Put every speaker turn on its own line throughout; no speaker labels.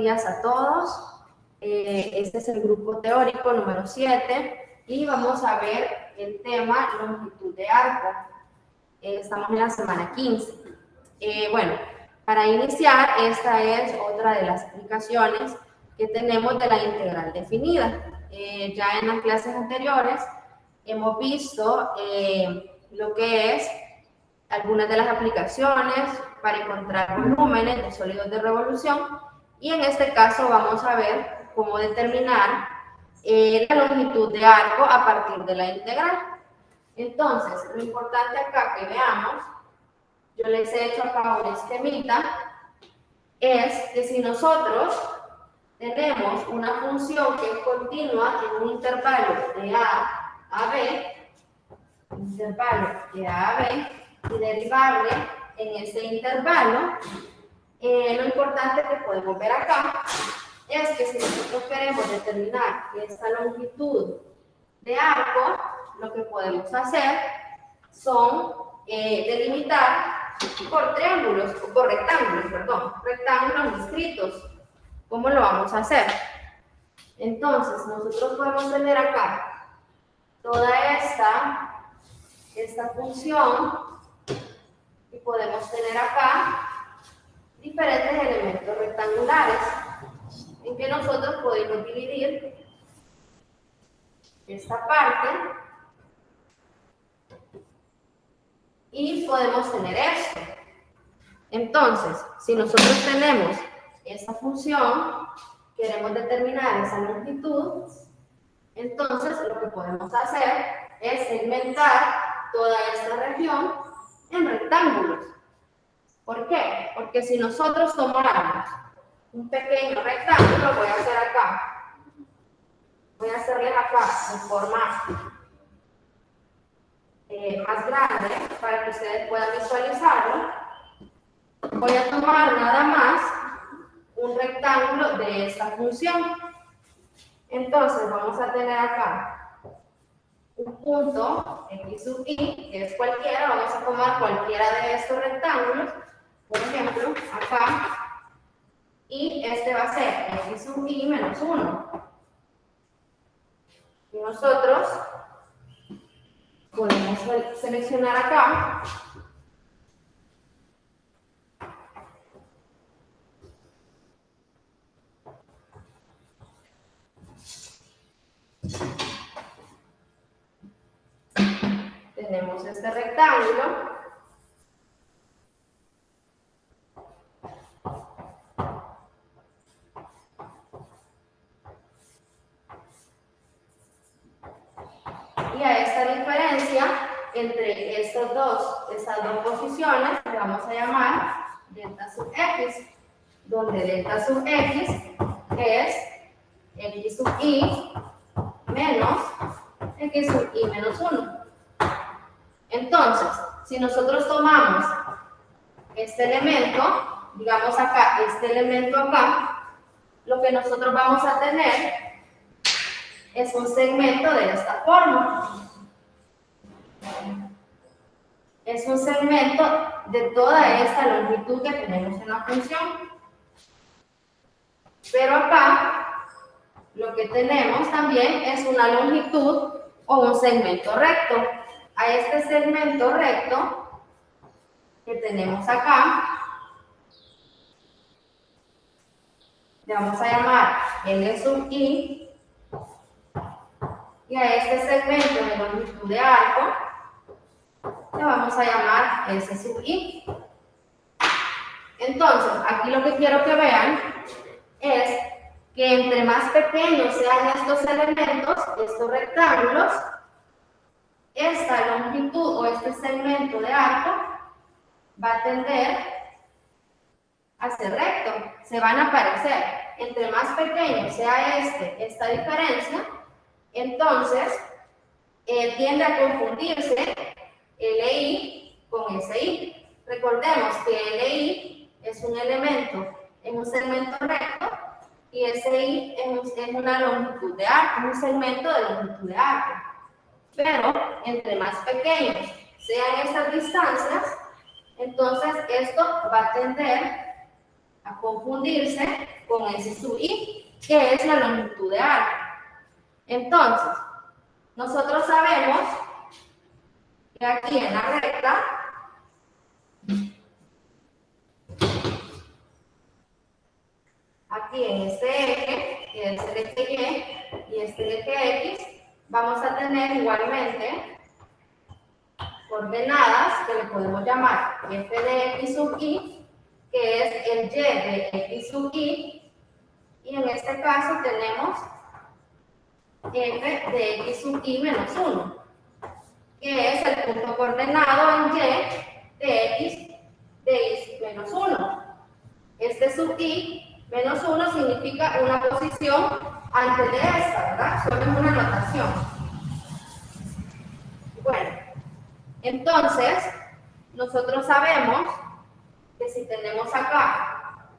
días a todos. Este es el grupo teórico número 7 y vamos a ver el tema longitud de arco. Estamos en la semana 15. Bueno, para iniciar, esta es otra de las explicaciones que tenemos de la integral definida. Ya en las clases anteriores hemos visto lo que es algunas de las aplicaciones para encontrar volúmenes de sólidos de revolución, y en este caso vamos a ver cómo determinar la longitud de arco a partir de la integral. Entonces, lo importante acá que veamos, yo les he hecho acá un esquemita, es que si nosotros tenemos una función que es continua en un intervalo de A a B, y derivable en ese intervalo, lo importante que podemos ver acá es que si nosotros queremos determinar esta longitud de arco, lo que podemos hacer son delimitar por rectángulos inscritos. ¿Cómo lo vamos a hacer? Entonces, nosotros podemos tener acá toda esta función y podemos tener acá diferentes elementos rectangulares en que nosotros podemos dividir esta parte y podemos tener esto. Entonces, si nosotros tenemos esta función, queremos determinar esa longitud, entonces lo que podemos hacer es segmentar toda esta región en rectángulos. ¿Por qué? Porque si nosotros tomáramos un pequeño rectángulo, voy a hacer acá, voy a hacerles acá de forma más grande para que ustedes puedan visualizarlo. Voy a tomar nada más un rectángulo de esta función. Entonces vamos a tener acá un punto x sub y, que es cualquiera, vamos a tomar cualquiera de estos rectángulos, por ejemplo, acá, y este va a ser x sub y menos 1. Y nosotros podemos seleccionar acá tenemos este rectángulo y a esta diferencia entre estas dos posiciones le vamos a llamar delta sub x, donde delta sub x es x sub y menos x sub y menos 1. Entonces, si nosotros tomamos este elemento, digamos acá, este elemento acá, lo que nosotros vamos a tener es un segmento de esta forma. Es un segmento de toda esta longitud que tenemos en la función. Pero acá, lo que tenemos también es una longitud o un segmento recto. A este segmento recto que tenemos acá, le vamos a llamar L sub I, y a este segmento de longitud de arco le vamos a llamar S sub I. Entonces, aquí lo que quiero que vean es que entre más pequeños sean estos elementos, estos rectángulos, esta longitud o este segmento de arco va a tender a ser recto, se van a parecer. Entre más pequeño sea esta diferencia, entonces tiende a confundirse LI con SI. Recordemos que LI es un elemento en un segmento recto y SI es una longitud de arco, un segmento de longitud de arco. Pero entre más pequeños sean esas distancias, entonces esto va a tender a confundirse con S sub i, que es la longitud de arco. Entonces, nosotros sabemos que aquí en la recta, aquí en este eje, que es el eje Y y este eje X, vamos a tener igualmente coordenadas que le podemos llamar f de x sub i, que es el y de x sub i, y en este caso tenemos f de x sub i menos 1, que es el punto coordenado en y de x de y menos 1. Este sub i menos 1 significa una posición antes de esta, ¿verdad? Solo es una notación. Bueno, entonces, nosotros sabemos que si tenemos acá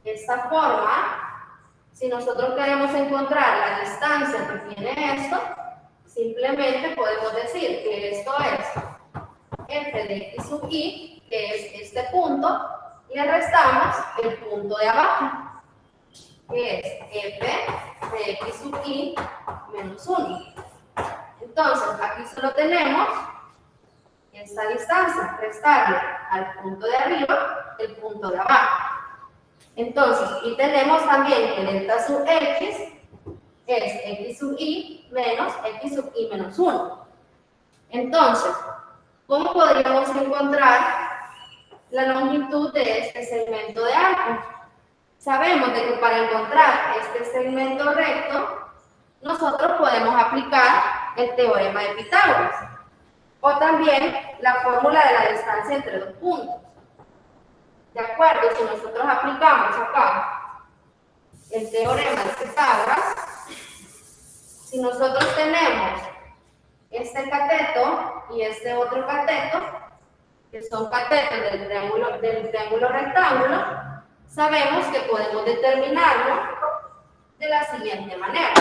esta forma, si nosotros queremos encontrar la distancia que tiene esto, simplemente podemos decir que esto es f de x sub i, que es este punto, le restamos el punto de abajo, que es f de x sub i menos 1. Entonces, aquí solo tenemos esta distancia, restarle al punto de arriba el punto de abajo. Entonces, y tenemos también que delta sub x es x sub i menos x sub i menos 1. Entonces, ¿cómo podríamos encontrar la longitud de este segmento de arco? Sabemos de que para encontrar este segmento recto, nosotros podemos aplicar el teorema de Pitágoras, o también la fórmula de la distancia entre dos puntos. De acuerdo, si nosotros aplicamos acá el teorema de Pitágoras, si nosotros tenemos este cateto y este otro cateto, que son catetos del triángulo rectángulo, sabemos que podemos determinarlo de la siguiente manera.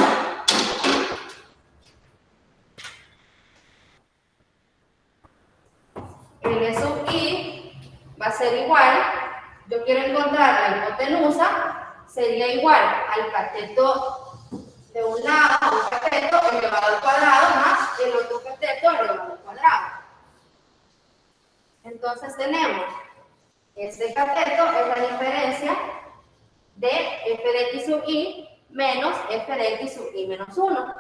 L sub i va a ser igual, yo quiero encontrar la hipotenusa, sería igual al cateto de un lado, un cateto elevado al cuadrado, más el otro cateto elevado al cuadrado. Entonces tenemos, este cateto es la diferencia de f de x sub i menos f de x sub i menos 1.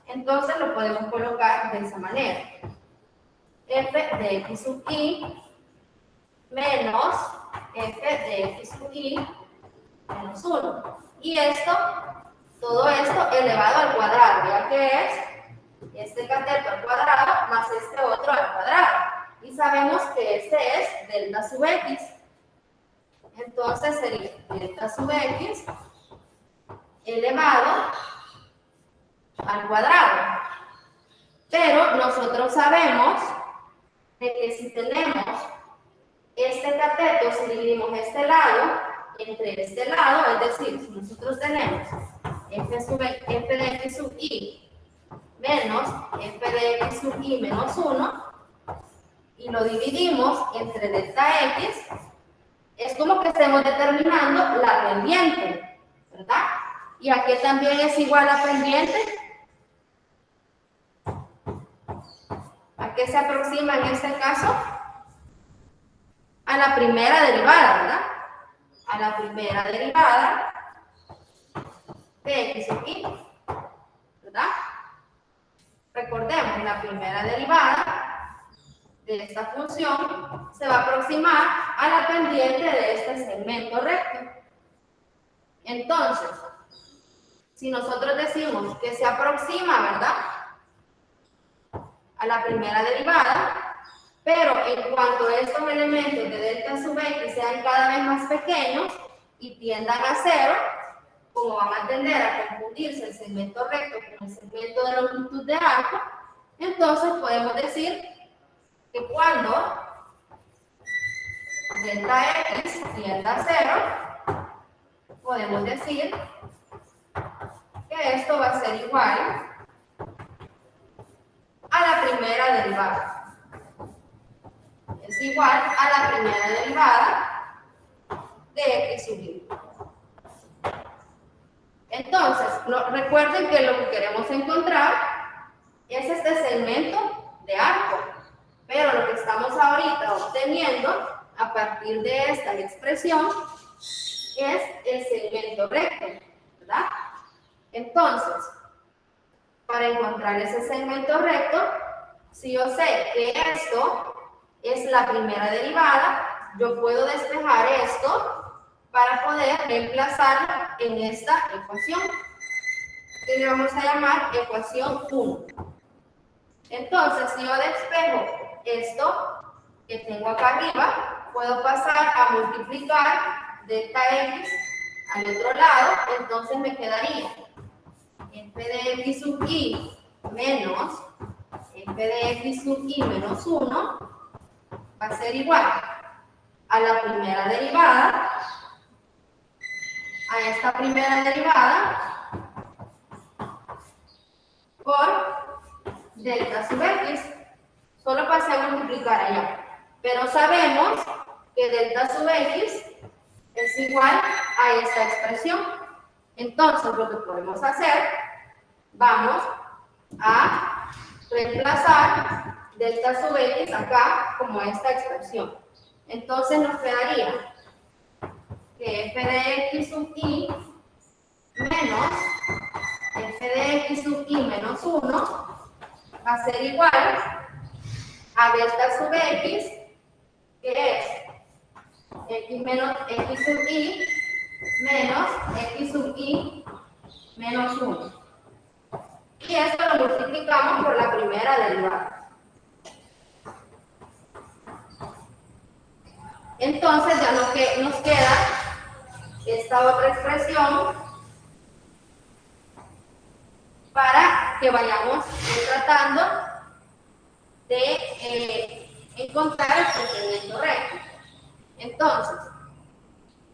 Entonces lo podemos colocar de esa manera. F de x sub i menos f de x sub i menos 1. Y esto, todo esto elevado al cuadrado, ya que es este cateto al cuadrado más este otro al cuadrado. Y sabemos que este es delta sub x. Entonces sería delta sub x elevado al cuadrado. Pero nosotros sabemos de que si tenemos este cateto, si dividimos este lado entre este lado, es decir, si nosotros tenemos f de x sub i menos f de x sub i menos 1 y lo dividimos entre delta x, es como que estemos determinando la pendiente, ¿verdad? Y aquí también es igual a pendiente. ¿A qué se aproxima en este caso? A la primera derivada, ¿verdad? A la primera derivada de x sub i, ¿verdad? Recordemos, la primera derivada de esta función se va a aproximar a la pendiente de este segmento recto. Entonces, si nosotros decimos que se aproxima, ¿verdad?, a la primera derivada, pero en cuanto estos elementos de delta sub x sean cada vez más pequeños y tiendan a 0, como van a tender a confundirse el segmento recto con el segmento de longitud de arco, entonces podemos decir que cuando delta x tienda a 0, podemos decir que esto va a ser igual a la primera derivada. Es igual a la primera derivada de x sub i. Entonces, recuerden que lo que queremos encontrar es este segmento de arco, pero lo que estamos ahorita obteniendo a partir de esta expresión es el segmento recto, ¿verdad? Entonces, para encontrar ese segmento recto, si yo sé que esto es la primera derivada, yo puedo despejar esto para poder reemplazarlo en esta ecuación, que le vamos a llamar ecuación 1. Entonces, si yo despejo esto que tengo acá arriba, puedo pasar a multiplicar delta x al otro lado, entonces me quedaría f de x sub i menos f de x sub i menos 1 va a ser igual a la primera derivada, a esta primera derivada, por delta sub x. Solo pasé a multiplicar allá. Pero sabemos que delta sub x es igual a esta expresión. Entonces, lo que podemos hacer, vamos a reemplazar delta sub x acá como esta expresión. Entonces nos quedaría que f de x sub i menos f de x sub i menos 1 va a ser igual a delta sub x, que es x menos x sub i menos x sub i menos 1. Y esto lo multiplicamos por la primera derivada. Entonces ya nos queda esta otra expresión para que vayamos tratando de encontrar el procedimiento recto. Entonces,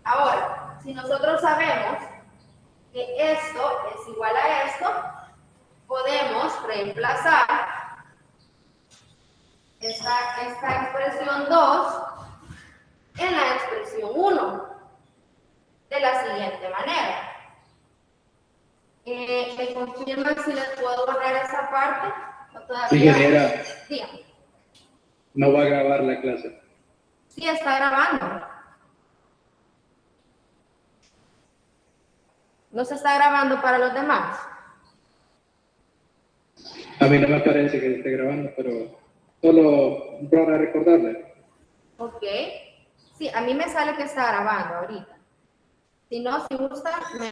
ahora, si nosotros sabemos que esto es igual a esto, podemos reemplazar esta expresión 2 en la expresión 1 de la siguiente manera. ¿Me confirman si les puedo borrar esa parte? ¿O todavía?
Ingeniera,
Dígame.
no va a grabar la clase.
Sí, está grabando. ¿No se está grabando para los demás?
A mí no me parece que esté grabando, pero solo para recordarle.
Ok. Sí, a mí me sale que está grabando ahorita. Si no, si gusta, me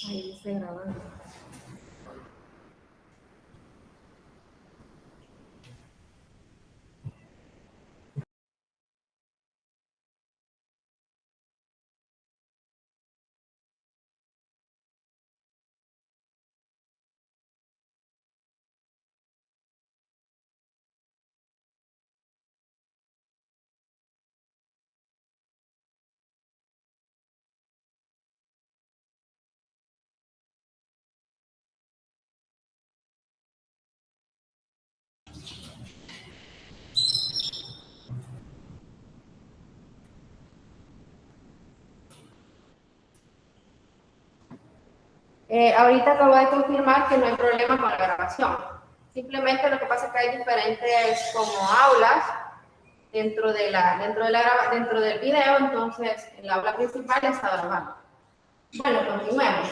ahí estoy grabando. Ahorita acabo de confirmar que no hay problema con la grabación. Simplemente lo que pasa es que hay diferentes como aulas dentro del video, entonces el aula principal está grabando. Bueno, continuemos.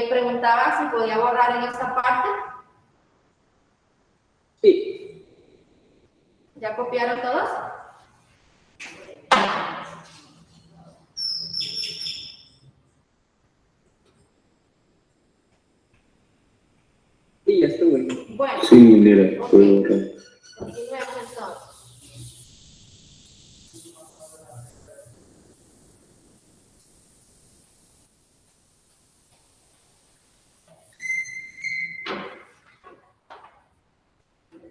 Preguntaba si podía borrar en esta parte.
Sí.
¿Ya copiaron todos?
Sí, ya estuve.
Bueno.
Sí, mira,
Ok.
puedo borrar.
Continuemos entonces.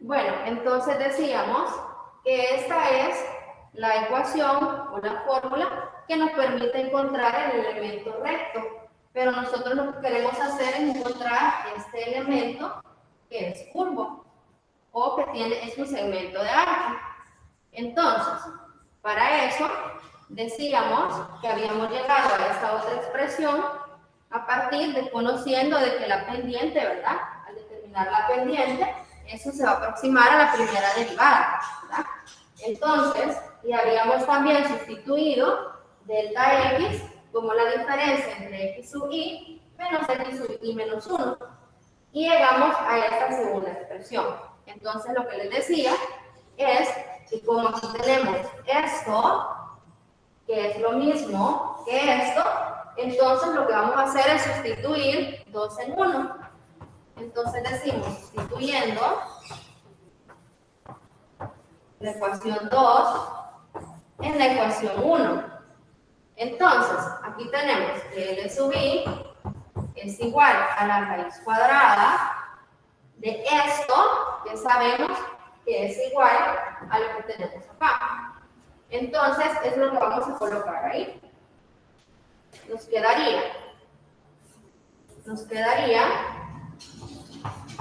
Bueno, entonces decíamos que esta es la ecuación o la fórmula que nos permite encontrar el elemento recto. Pero nosotros lo que queremos hacer es encontrar este elemento que es curvo o que es un segmento de arco. Entonces, para eso decíamos que habíamos llegado a esta otra expresión a partir de conociendo de que la pendiente, ¿verdad? Al determinar la pendiente, eso se va a aproximar a la primera derivada, ¿verdad? Entonces, y habíamos también sustituido delta x como la diferencia entre x sub y menos x sub y menos 1. Y llegamos a esta segunda expresión. Entonces, lo que les decía es que como aquí tenemos esto, que es lo mismo que esto, entonces lo que vamos a hacer es sustituir 2 en 1. Entonces decimos, sustituyendo la ecuación 2 en la ecuación 1. Entonces, aquí tenemos que L sub I es igual a la raíz cuadrada de esto, que sabemos que es igual a lo que tenemos acá. Entonces, es lo que vamos a colocar ahí. Nos quedaría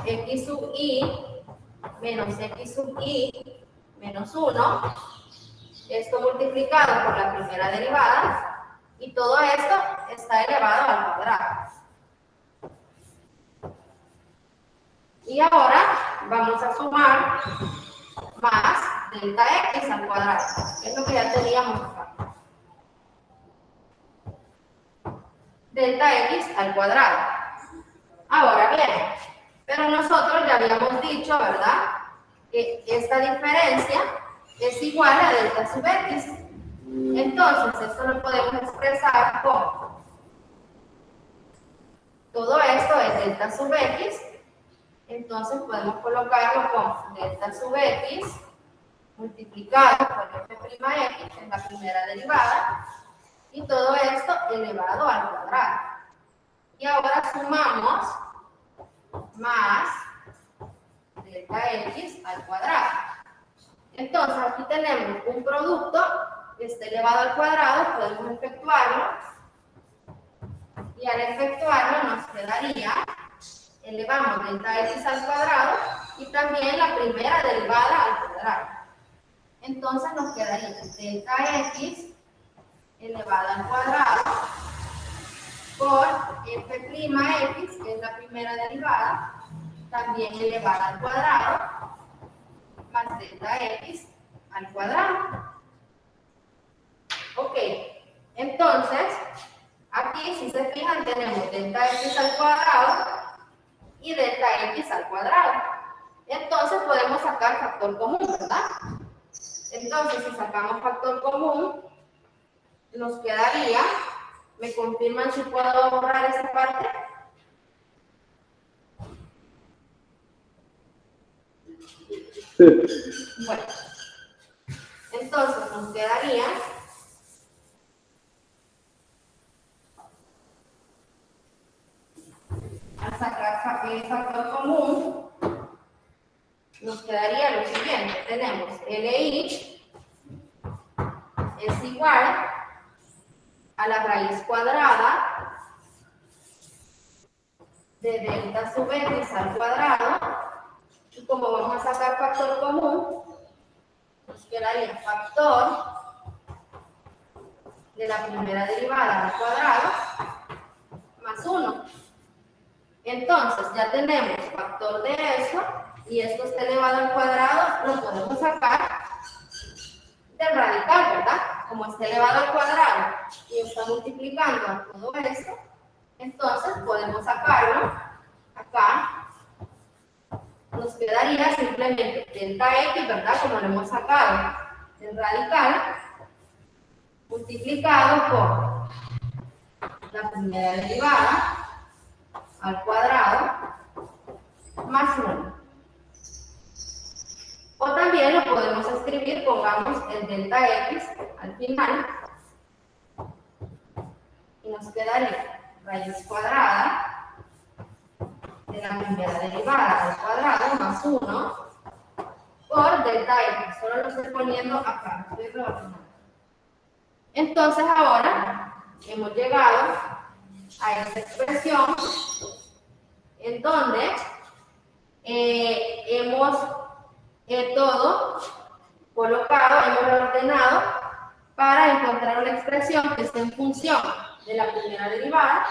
x sub i menos x sub i menos 1, esto multiplicado por la primera derivada, y todo esto está elevado al cuadrado. Y ahora vamos a sumar más delta x al cuadrado, que es lo que ya teníamos acá. Delta x al cuadrado. Ahora bien, pero nosotros ya habíamos dicho, ¿verdad?, que esta diferencia es igual a delta sub x. Entonces, esto lo podemos expresar como todo esto es delta sub x. Entonces, podemos colocarlo como delta sub x multiplicado por f'(x), que es la primera derivada, y todo esto elevado al cuadrado. Y ahora sumamos más delta x al cuadrado. Entonces, aquí tenemos un producto que está elevado al cuadrado, podemos efectuarlo, y al efectuarlo nos quedaría, elevamos delta x al cuadrado, y también la primera derivada al cuadrado. Entonces, nos quedaría delta x elevada al cuadrado por f'(x), que es la primera derivada, también elevada al cuadrado, más delta x al cuadrado. Ok, entonces, aquí si se fijan tenemos delta x al cuadrado y delta x al cuadrado. Entonces podemos sacar factor común, ¿verdad? Entonces, si sacamos factor común, nos quedaría, ¿me confirman si puedo borrar esta parte? Bueno, entonces nos quedaría al sacar el factor común, nos quedaría lo siguiente. Tenemos LI es igual a la raíz cuadrada de delta sub x al cuadrado, y como vamos a sacar factor común, nos quedaría factor de la primera derivada al cuadrado más 1. Entonces, ya tenemos factor de eso, y esto está elevado al cuadrado, lo podemos sacar del radical, ¿verdad? Como está elevado al cuadrado y está multiplicando a todo esto, entonces podemos sacarlo acá. Nos quedaría simplemente delta x, ¿verdad? Como lo hemos sacado del radical, multiplicado por la primera derivada al cuadrado más 1. O también lo podemos escribir, pongamos el delta x al final, y nos quedaría raíz cuadrada de la primera derivada al cuadrado más 1 por delta x. Solo lo estoy poniendo acá, estoy rebajando. Entonces ahora hemos llegado a esta expresión en donde hemos todo colocado, hemos reordenado para encontrar una expresión que esté en función de la primera derivada,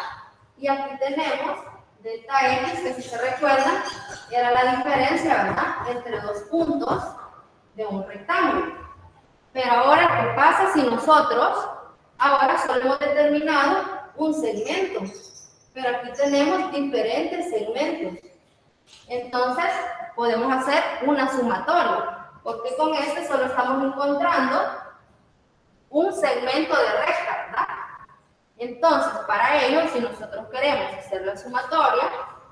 y aquí tenemos delta x, que si se recuerdan era la diferencia, ¿verdad?, entre dos puntos de un rectángulo. Pero ahora, ¿qué pasa si nosotros ahora solo hemos determinado un segmento? Pero aquí tenemos diferentes segmentos. Entonces, podemos hacer una sumatoria, porque con este solo estamos encontrando un segmento de recta, ¿verdad? Entonces, para ello, si nosotros queremos hacer la sumatoria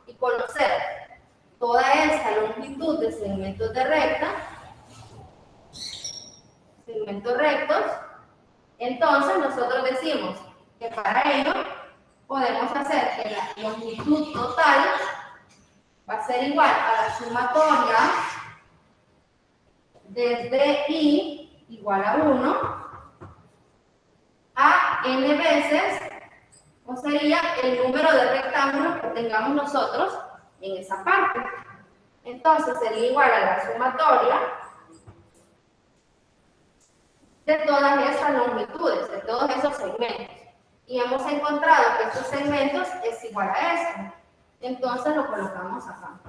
y conocer toda esta longitud de segmentos de recta, segmentos rectos, entonces nosotros decimos que para ello podemos hacer que la longitud total va a ser igual a la sumatoria desde i igual a 1 a n veces, o sería el número de rectángulos que tengamos nosotros en esa parte. Entonces sería igual a la sumatoria de todas estas longitudes, de todos esos segmentos. Y hemos encontrado que estos segmentos es igual a esto. Entonces lo colocamos acá.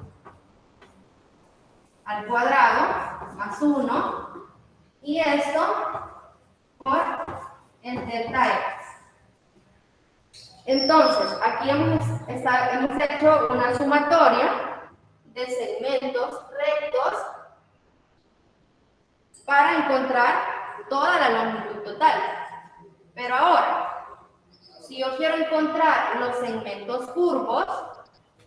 Al cuadrado más 1, y esto por el delta x. Entonces, aquí hemos hecho una sumatoria de segmentos rectos para encontrar toda la longitud total. Pero ahora, si yo quiero encontrar los segmentos curvos,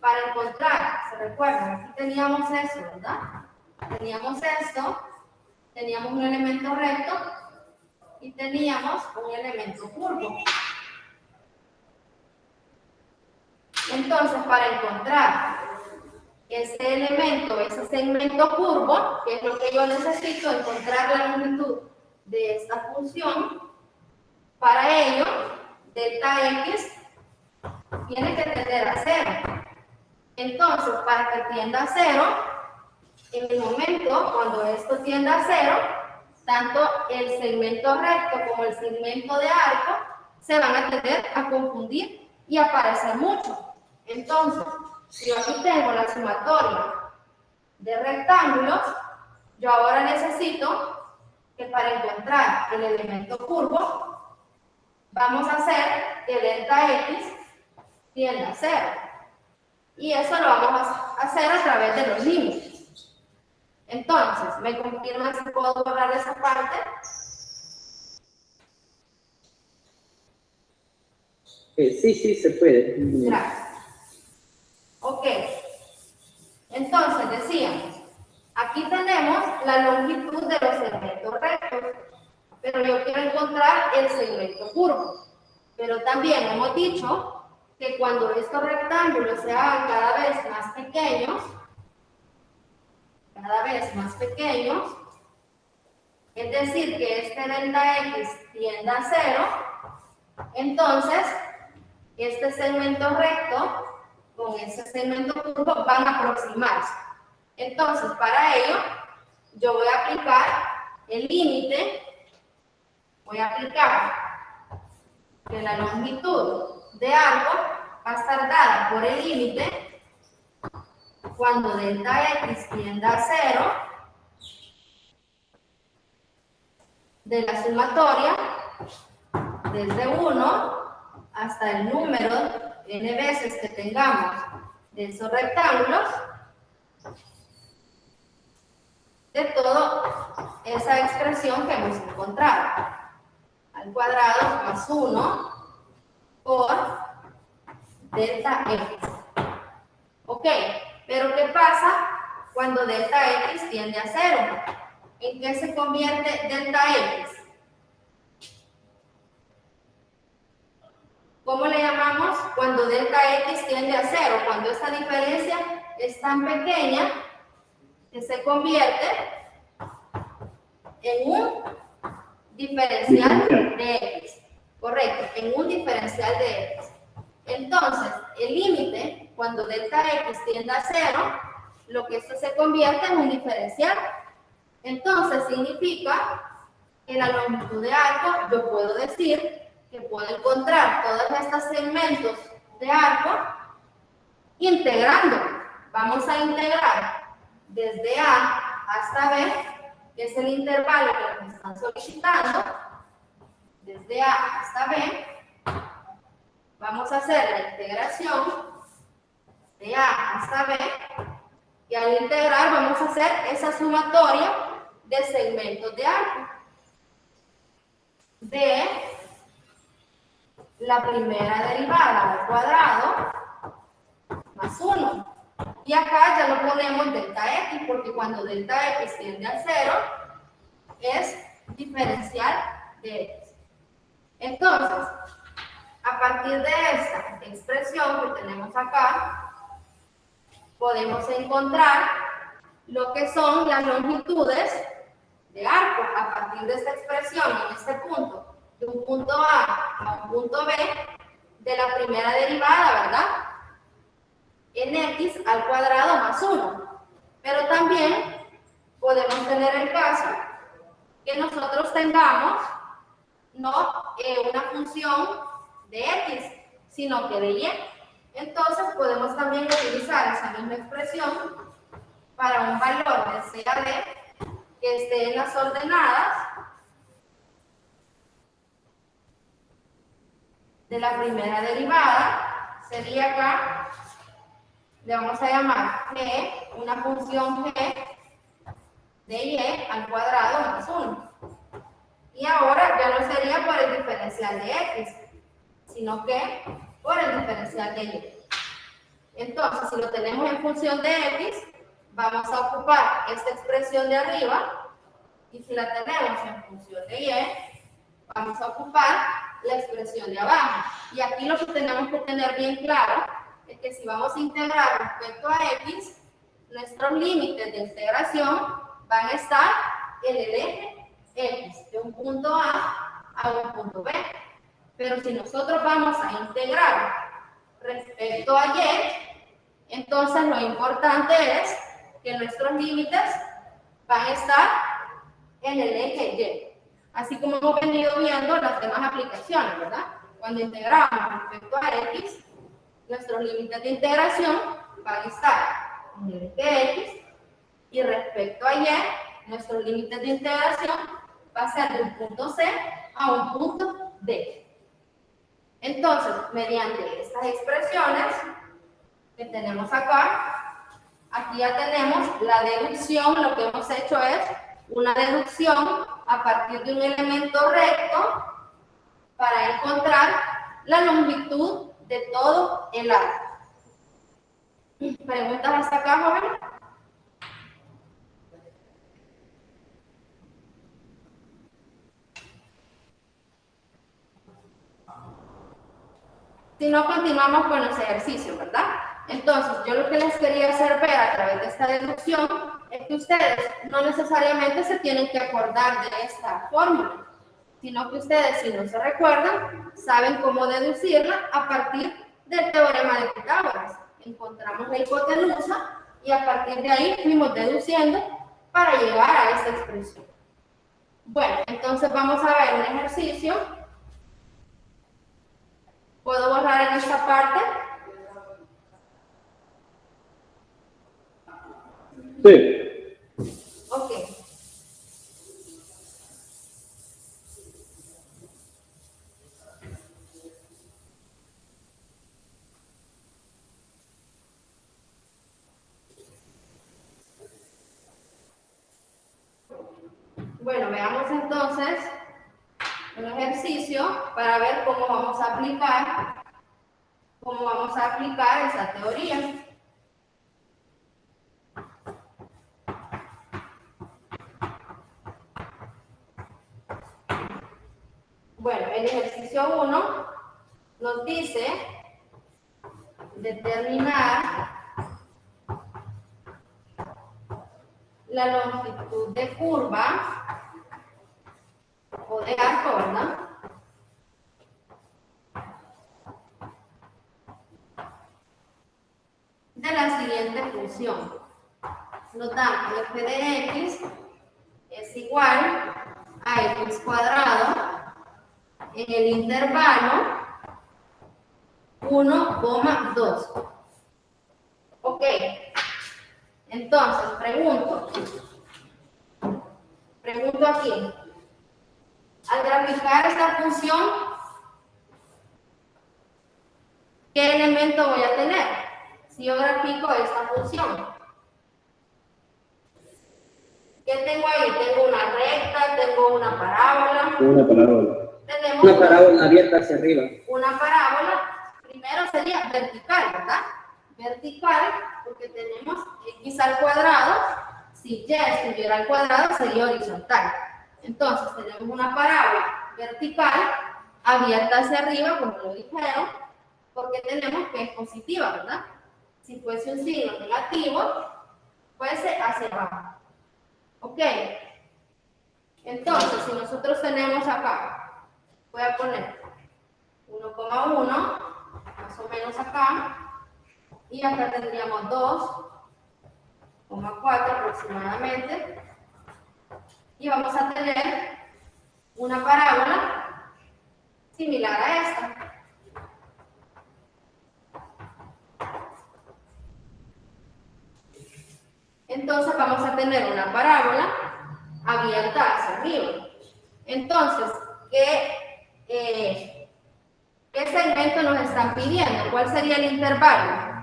para encontrar, ¿se recuerdan? Aquí teníamos esto, ¿verdad? Teníamos esto, teníamos un elemento recto y teníamos un elemento curvo. Entonces, para encontrar ese elemento, ese segmento curvo, que es lo que yo necesito, encontrar la longitud de esta función, para ello, delta x tiene que tender a 0. Entonces, para que tienda a 0, en el momento cuando esto tienda a 0, tanto el segmento recto como el segmento de arco se van a tender a confundir y a parecer mucho. Entonces, si yo aquí tengo la sumatoria de rectángulos, yo ahora necesito que para encontrar el elemento curvo, vamos a hacer que delta x tienda a 0. Y eso lo vamos a hacer a través de los límites. Entonces, ¿me confirman si puedo borrar esa parte?
Sí, se puede.
Gracias. Ok. Entonces, decíamos, aquí tenemos la longitud de los segmentos rectos, pero yo quiero encontrar el segmento curvo. Pero también hemos dicho que cuando estos rectángulos se hagan cada vez más pequeños, es decir, que este delta x tienda a 0, entonces este segmento recto con este segmento curvo van a aproximarse. Entonces, para ello, yo voy a aplicar el límite, voy a aplicar que la longitud de arco va a estar dada por el límite cuando delta X tiende a 0, de la sumatoria, desde 1 hasta el número n veces que tengamos de esos rectángulos, de toda esa expresión que hemos encontrado, al cuadrado más 1 por delta X. Ok, pero ¿qué pasa cuando delta X tiende a 0? ¿En qué se convierte delta X? ¿Cómo le llamamos cuando delta X tiende a 0? Cuando esta diferencia es tan pequeña que se convierte en un diferencial de X. Correcto, en un diferencial de X. Entonces, el límite, cuando delta X tiende a 0, lo que esto se convierte en un diferencial. Entonces, significa que la longitud de arco, yo puedo decir que puedo encontrar todos estos segmentos de arco integrando. Vamos a integrar desde A hasta B, que es el intervalo que nos están solicitando, desde A hasta B. Vamos a hacer la integración de A hasta B, y al integrar vamos a hacer esa sumatoria de segmentos de arco de la primera derivada al cuadrado más 1. Y acá ya lo ponemos delta X, porque cuando delta X tiende a 0 es diferencial de X. Entonces, a partir de esta expresión que tenemos acá, podemos encontrar lo que son las longitudes de arco a partir de esta expresión en este punto, de un punto A a un punto B de la primera derivada, ¿verdad? En X al cuadrado más 1. Pero también podemos tener el caso que nosotros tengamos no una función de X, sino que de Y. Entonces podemos también utilizar esa misma expresión para un valor de C a D que esté en las ordenadas de la primera derivada. Sería acá, le vamos a llamar G, una función G de Y al cuadrado más 1. Y ahora ya no sería por el diferencial de X, sino que por el diferencial de Y. Entonces, si lo tenemos en función de X, vamos a ocupar esta expresión de arriba, y si la tenemos en función de Y, vamos a ocupar la expresión de abajo. Y aquí lo que tenemos que tener bien claro es que si vamos a integrar respecto a X, nuestros límites de integración van a estar en el eje X, de un punto A un punto B. Pero si nosotros vamos a integrar respecto a Y, entonces lo importante es que nuestros límites van a estar en el eje Y. Así como hemos venido viendo las demás aplicaciones, ¿verdad? Cuando integramos respecto a X, nuestros límites de integración van a estar en el eje X, y respecto a Y, nuestros límites de integración va a ser de un punto C a un punto D. Entonces, mediante estas expresiones que tenemos acá, aquí ya tenemos la deducción. Lo que hemos hecho es una deducción a partir de un elemento recto para encontrar la longitud de todo el arco. ¿Preguntas hasta acá, joven? Si no, continuamos con los ejercicios, ¿verdad? Entonces, yo lo que les quería hacer ver a través de esta deducción es que ustedes no necesariamente se tienen que acordar de esta fórmula, sino que ustedes, si no se recuerdan, saben cómo deducirla a partir del teorema de Pitágoras. Encontramos la hipotenusa y a partir de ahí fuimos deduciendo para llegar a esta expresión. Bueno, entonces vamos a ver un ejercicio. ¿Puedo borrar en esta parte?
Sí.
Ok. Bueno, veamos entonces un ejercicio para ver cómo vamos a aplicar esa teoría. Bueno, el ejercicio 1 nos dice determinar la longitud de curva o de arco, ¿verdad? De la siguiente función. Nos dan que f de x es igual a x cuadrado en el intervalo 1,2. Ok, entonces pregunto aquí, al graficar esta función, ¿qué elemento voy a tener si yo grafico esta función? ¿Qué tengo ahí? Tengo una recta, tengo una parábola.
Una parábola.
Tenemos
Una parábola abierta hacia arriba.
una parábola, primero sería vertical, ¿verdad? Vertical, porque tenemos x al cuadrado. Si y estuviera al cuadrado, sería horizontal. Entonces, tenemos una parábola vertical, abierta hacia arriba, como lo dijeron, porque tenemos que es positiva, ¿verdad? Si fuese un signo negativo, fuese hacia abajo. Ok. Entonces, si nosotros tenemos acá, voy a poner 1,1, más o menos acá, y acá tendríamos 2,4 aproximadamente, y vamos a tener una parábola similar a esta. Entonces vamos a tener una parábola abierta hacia arriba. Entonces, ¿qué segmento nos están pidiendo? ¿Cuál sería el intervalo?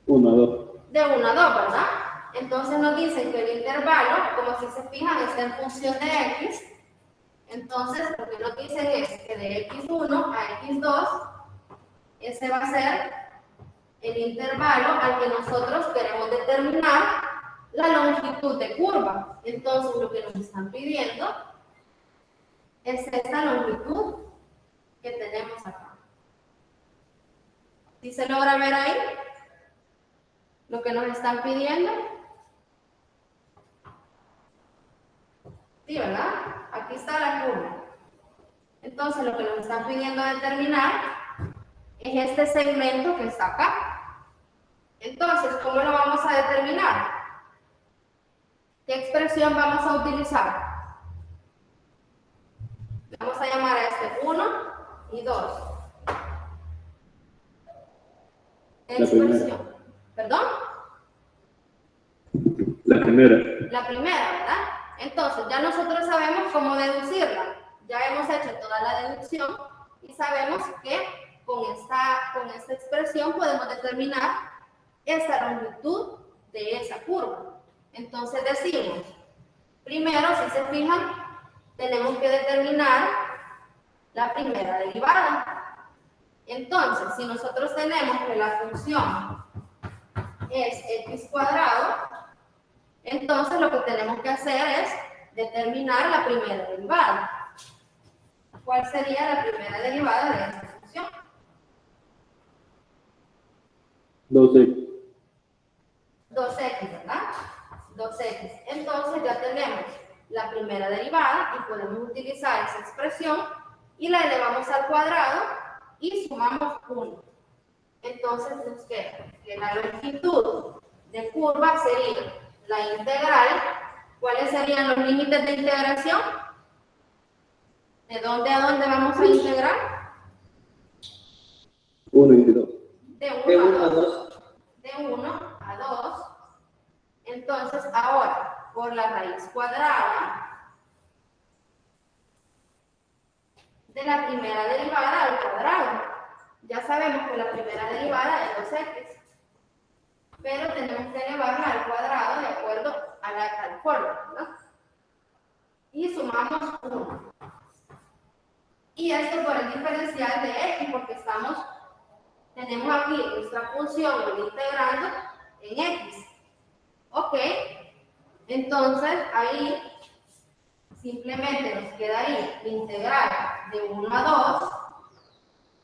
1, 2.
De 1 a 2, ¿verdad? Entonces nos dicen que el intervalo, como si se fijan, está en función de x. Entonces, lo que nos dicen es que de x1 a x2, ese va a ser el intervalo al que nosotros queremos determinar la longitud de curva. Entonces, lo que nos están pidiendo es esta longitud que tenemos acá. ¿Sí se logra ver ahí lo que nos están pidiendo? Sí, ¿verdad? Aquí está la curva. Entonces, lo que nos están pidiendo determinar es este segmento que está acá. Entonces, ¿cómo lo vamos a determinar? ¿Qué expresión vamos a utilizar? Vamos a llamar a este 1 y 2. Expresión. ¿Perdón?
La primera.
La primera, ¿verdad? Entonces, ya nosotros sabemos cómo deducirla. Ya hemos hecho toda la deducción y sabemos que con esta expresión podemos determinar esa longitud de esa curva. Entonces decimos, primero, si se fijan, tenemos que determinar la primera derivada. Entonces, si nosotros tenemos que la función es x cuadrado, entonces lo que tenemos que hacer es determinar la primera derivada. ¿Cuál sería la primera derivada de esta función?
2x.
2x, ¿verdad? 2x. Entonces ya tenemos la primera derivada y podemos utilizar esa expresión y la elevamos al cuadrado y sumamos 1. Entonces nos queda que la longitud de curva sería la integral. ¿Cuáles serían los límites de integración? ¿De dónde a dónde vamos a integrar?
1 y 2.
De
De
1
1
a
a
2.
2.
por la raíz cuadrada de la primera derivada al cuadrado. Ya sabemos que la primera derivada es 2x, pero tenemos que elevarla al cuadrado de acuerdo a la fórmula, ¿no? Y sumamos 1. Y esto por el diferencial de x, porque tenemos aquí nuestra función integrando en x. Ok, entonces ahí simplemente nos queda ahí integrar de 1 a 2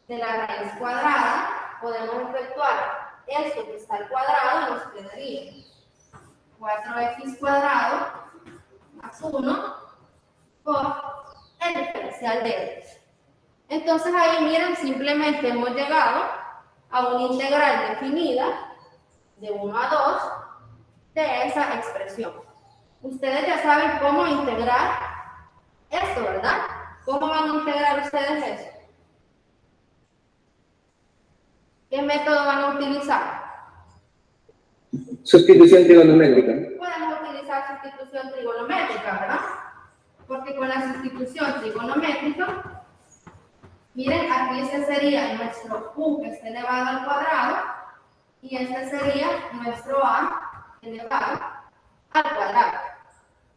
de la raíz cuadrada. Podemos efectuar esto que está al cuadrado, nos quedaría 4x cuadrado más 1 por el diferencial de x. Entonces ahí miren, simplemente hemos llegado a una integral definida de 1 a 2 de esa expresión. Ustedes ya saben cómo integrar esto, ¿verdad? ¿Cómo van a integrar ustedes eso? ¿Qué método van a utilizar?
Sustitución trigonométrica.
Podemos utilizar sustitución trigonométrica, ¿verdad? Porque con la sustitución trigonométrica, miren, aquí este sería nuestro u que está elevado al cuadrado y este sería nuestro a elevado al cuadrado.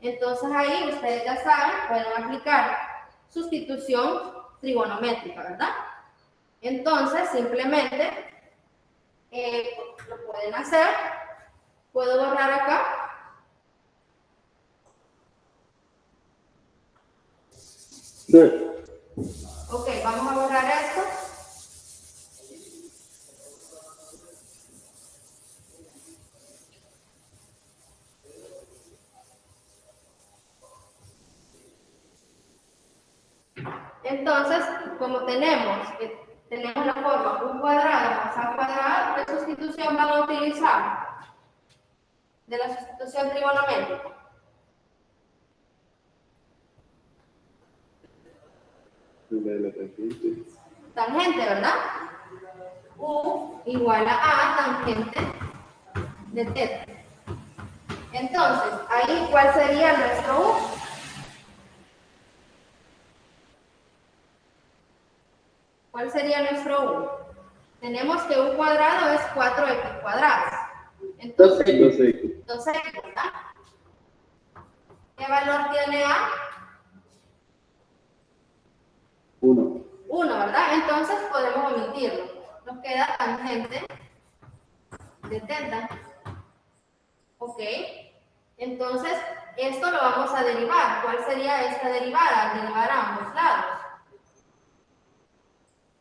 Entonces ahí ustedes ya saben, pueden aplicar sustitución trigonométrica, ¿verdad? Entonces simplemente lo pueden hacer. Puedo borrar acá. Ok, vamos a borrar esto. Entonces, como tenemos la forma u cuadrado más a cuadrado, ¿qué sustitución van a utilizar? De la sustitución trigonométrica.
De la tangente.
Tangente, ¿verdad? U igual a tangente de teta. Entonces, ahí, ¿cuál sería nuestro U? ¿Cuál sería nuestro U? Tenemos que U cuadrado es 4x cuadrado. Entonces, 2x, ¿verdad? ¿Qué valor tiene A?
1.
1, ¿verdad? Entonces podemos omitirlo. Nos queda tangente de teta. Ok. Entonces, esto lo vamos a derivar. ¿Cuál sería esta derivada? Derivar a ambos lados.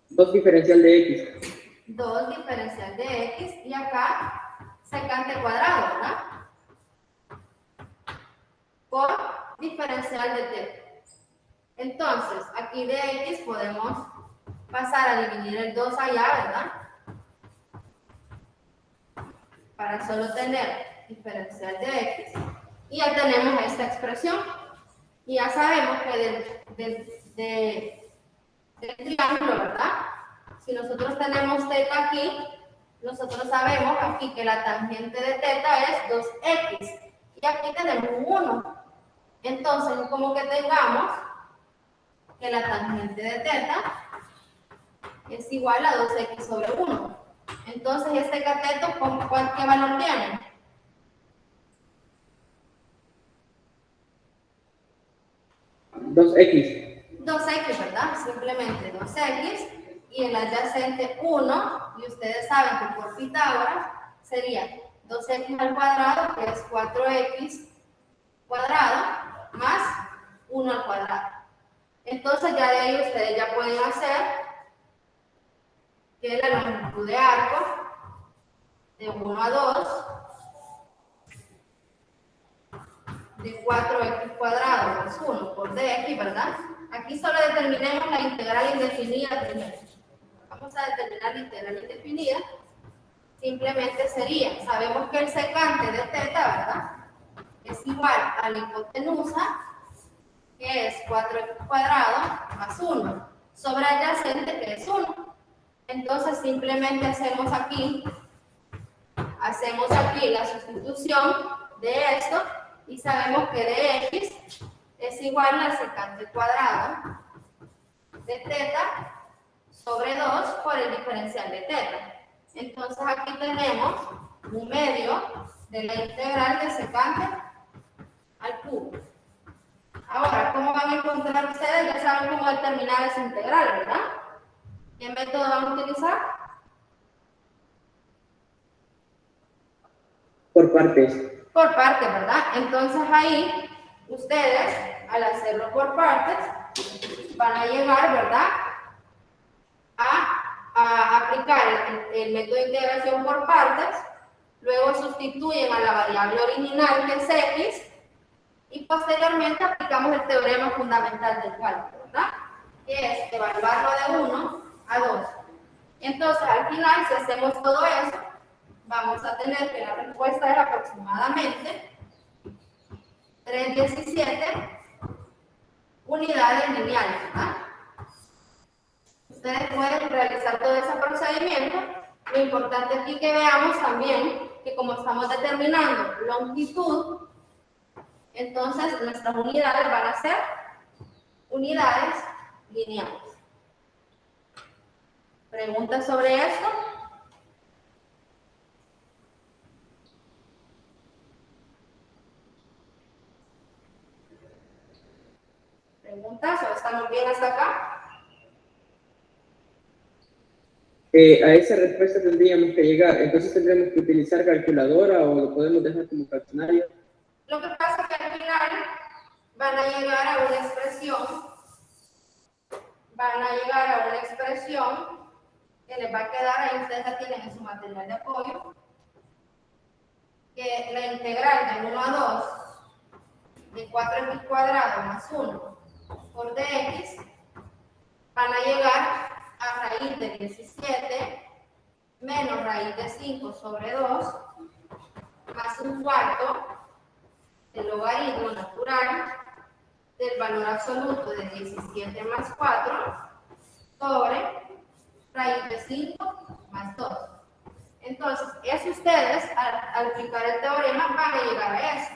2 diferencial de x.
2 diferencial de x y acá secante cuadrado, ¿verdad? Por diferencial de t. Entonces, aquí de x podemos pasar a dividir el 2 allá, ¿verdad? Para solo tener diferencial de x. Y ya tenemos esta expresión. Y ya sabemos que del triángulo, ¿verdad? Si nosotros tenemos teta aquí, nosotros sabemos aquí que la tangente de teta es 2x. Y aquí tenemos 1. Entonces, como que tengamos que la tangente de teta es igual a 2x sobre 1. Entonces, este cateto, ¿qué valor tiene?
$2x.
2x, ¿verdad? Simplemente 2x. Y el adyacente 1, y ustedes saben que por Pitágoras sería 2x al cuadrado, que es 4x cuadrado, más 1 al cuadrado. Entonces ya de ahí ustedes ya pueden hacer que la longitud de arco de 1 a 2 de 4x cuadrado más 1 por dx, ¿verdad? Aquí solo determinemos la integral indefinida primero. Vamos a determinar la integral indefinida. Simplemente sería, sabemos que el secante de teta, ¿verdad? Es igual a la hipotenusa, que es 4x cuadrado más 1, sobre adyacente, que es 1. Entonces, simplemente hacemos aquí la sustitución de esto, Y sabemos que de x es igual al secante cuadrado de teta sobre 2 por el diferencial de teta. Entonces aquí tenemos un medio de la integral de secante al cubo. Ahora, ¿cómo van a encontrar ustedes? Ya saben cómo determinar esa integral, ¿verdad? ¿Qué método van a utilizar?
Por partes.
Por partes, ¿verdad? Entonces ahí, ustedes, al hacerlo por partes, van a llegar, ¿verdad? A aplicar el método de integración por partes, luego sustituyen a la variable original, que es x, y posteriormente aplicamos el teorema fundamental del cálculo, ¿verdad? Que es evaluarlo de 1 a 2. Entonces, al final, si hacemos todo eso, vamos a tener que la respuesta es aproximadamente 317 unidades lineales, ¿verdad? Ustedes pueden realizar todo ese procedimiento. Lo importante aquí que veamos también que como estamos determinando longitud, entonces nuestras unidades van a ser unidades lineales. ¿Preguntas sobre esto? ¿Preguntas o estamos bien hasta acá?
A esa respuesta tendríamos que llegar. Entonces tendremos que utilizar calculadora o lo podemos dejar como fraccionario.
Lo que pasa es que al final van a llegar a una expresión que les va a quedar, ahí ustedes la tienen en su material de apoyo, que la integral de 1 a 2 de 4x cuadrado más 1 por dx van a llegar a raíz de 17 menos raíz de 5 sobre 2 más un cuarto del logaritmo natural del valor absoluto de 17 más 4 sobre raíz de 5 más 2. Entonces, eso ustedes, al aplicar el teorema, van a llegar a eso.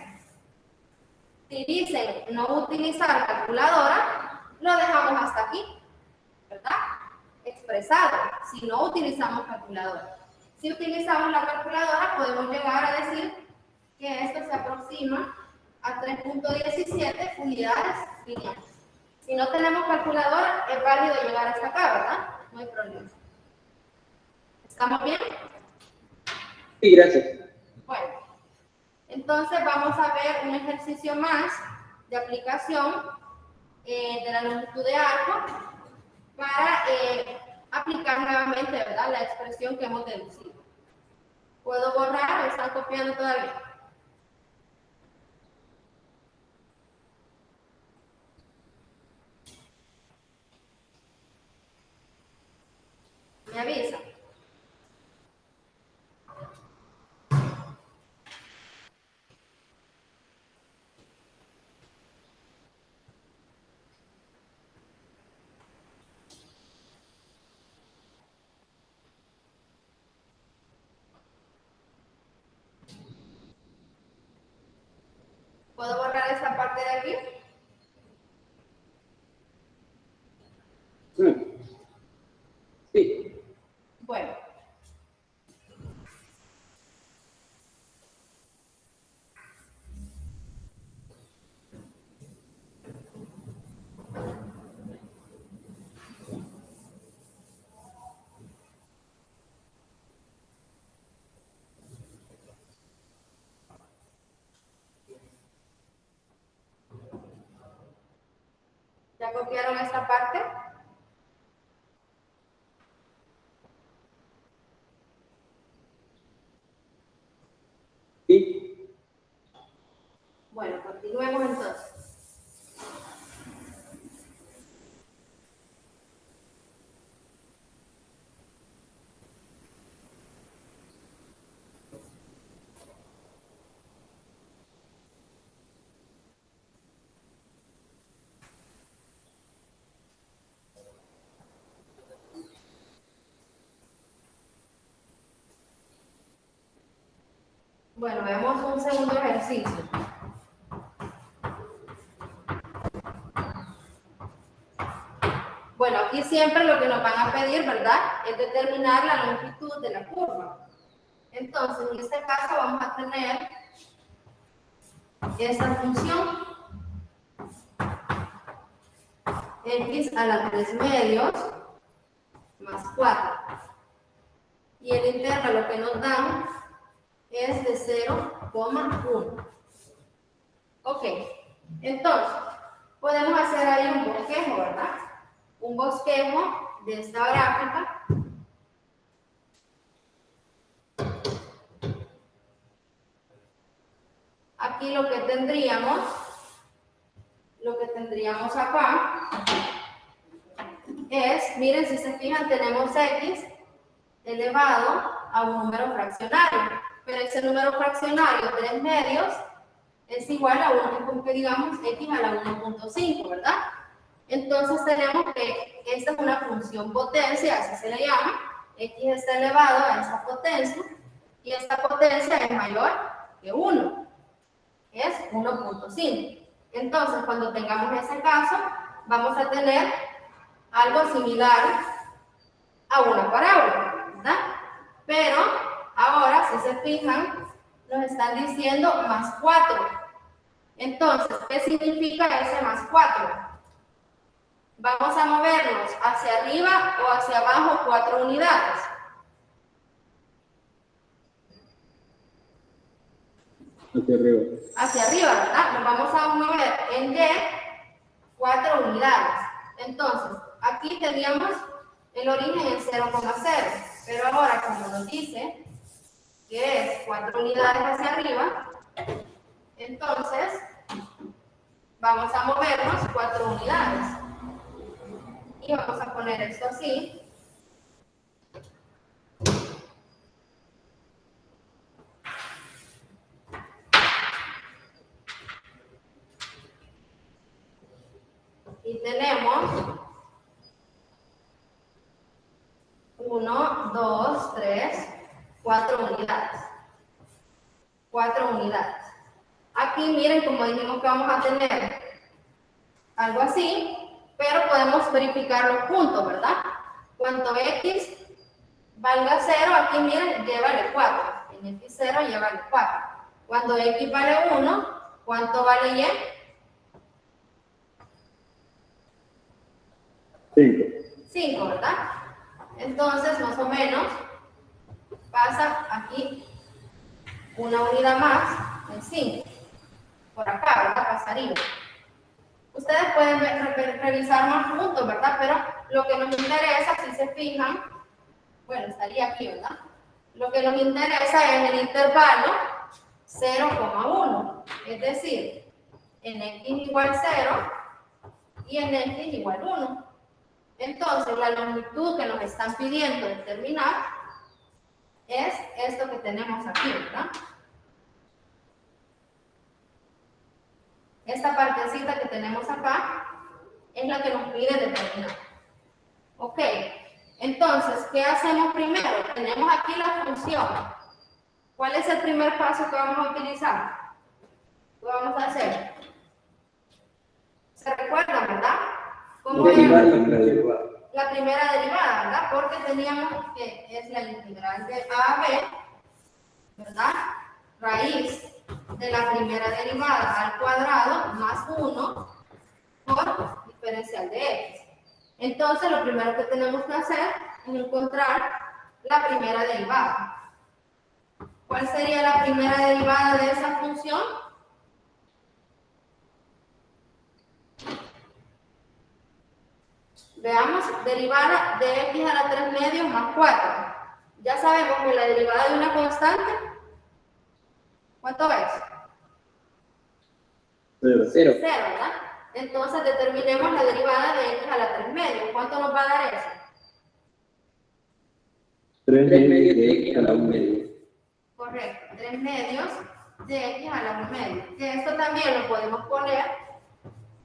Si dicen no utilizar calculadora, lo dejamos hasta aquí, ¿verdad? Expresado, si no utilizamos calculadora. Si utilizamos la calculadora, podemos llegar a decir que esto se aproxima a 3.17 unidades lineales. Si no tenemos calculadora, es válido llegar hasta acá, ¿verdad? No hay problema. ¿Estamos bien?
Sí, gracias.
Bueno, entonces vamos a ver un ejercicio más de aplicación de la longitud de arco para aplicar nuevamente, ¿verdad?, la expresión que hemos deducido. ¿Puedo borrar o están copiando todavía? ¿Me avisa? ¿Puedo borrar esta parte de aquí?
Sí.
Bueno. ¿Ya copiaron esta parte?
Sí.
Bueno, continuemos entonces. Bueno, vemos un segundo ejercicio. siempre lo que nos van a pedir, ¿verdad? Es determinar la longitud de la curva. Entonces, en este caso vamos a tener esta función x a la 3 medios más 4. Y el intervalo que nos dan es de 0,1. Ok, entonces, podemos hacer ahí un bosquejo, ¿verdad? Un bosquejo de esta gráfica. Aquí lo que tendríamos acá es, miren, si se fijan, tenemos x elevado a un número fraccionario, pero ese número fraccionario, 3 medios, es igual a 1, que digamos x a la 1.5, ¿verdad? Entonces tenemos que esta es una función potencia, así se le llama, x está elevado a esa potencia, y esta potencia es mayor que 1, es 1.5. Entonces, cuando tengamos ese caso, vamos a tener algo similar a una parábola, ¿verdad? Pero ahora, si se fijan, nos están diciendo más 4. Entonces, ¿qué significa ese más 4? Vamos a movernos hacia arriba o hacia abajo 4 unidades.
Hacia arriba.
Hacia arriba, ¿verdad? Nos vamos a mover en Y 4 unidades. Entonces, aquí teníamos el origen en 0,0, pero ahora como nos dice que es 4 unidades hacia arriba, entonces vamos a movernos 4 unidades. Y vamos a poner esto así. Y tenemos 1, 2, 3, 4 unidades. 4 unidades. Aquí miren, como dijimos que vamos a tener algo así, pero podemos verificar los puntos, ¿verdad? Cuando x valga 0, aquí miren, y vale 4. En x0 y vale 4. Cuando x vale 1, ¿cuánto vale y?
5.
5, ¿verdad? Entonces, más o menos, pasa aquí una unidad más en 5. Por acá, ¿verdad? Pasaría. Ustedes pueden revisar más puntos, ¿verdad? Pero lo que nos interesa, si se fijan, bueno, estaría aquí, ¿verdad? Lo que nos interesa es el intervalo 0,1. Es decir, en x igual 0 y en x igual 1. Entonces, la longitud que nos están pidiendo determinar es esto que tenemos aquí, ¿verdad? Esta partecita que tenemos acá es la que nos pide determinar. Ok, entonces, ¿qué hacemos primero? Tenemos aquí la función. ¿Cuál es el primer paso que vamos a utilizar? ¿Qué vamos a hacer? ¿Se recuerdan, verdad? ¿Cómo
Derivar
era?
la derivada.
La primera derivada, ¿verdad? Porque teníamos que es la integral de a a b, ¿verdad? Raíz de la primera derivada al cuadrado más 1 por diferencial de x. Entonces, lo primero que tenemos que hacer es encontrar la primera derivada. ¿Cuál sería la primera derivada de esa función? Veamos, derivada de x a la 3 medios más 4. Ya sabemos que la derivada de una constante, ¿cuánto es?
0.
0, ¿verdad? Entonces determinemos la derivada de x a la 3 medios. ¿Cuánto nos va a dar eso?
3 medios de x a la 1 medio.
Correcto, 3 medios de x a la 1 medio. Que esto también lo podemos poner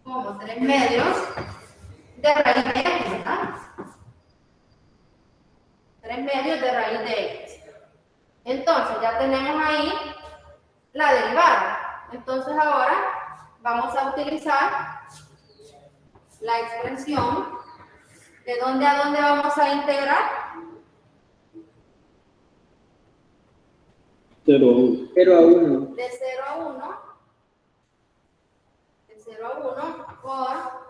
como 3 medios de raíz de x, ¿verdad? 3 medios de raíz de x. Entonces ya tenemos ahí la derivada. Entonces ahora vamos a utilizar la expresión ¿De dónde a dónde vamos a integrar?
0 a 1.
0 a 1.
De 0 a 1. De 0 a 1 por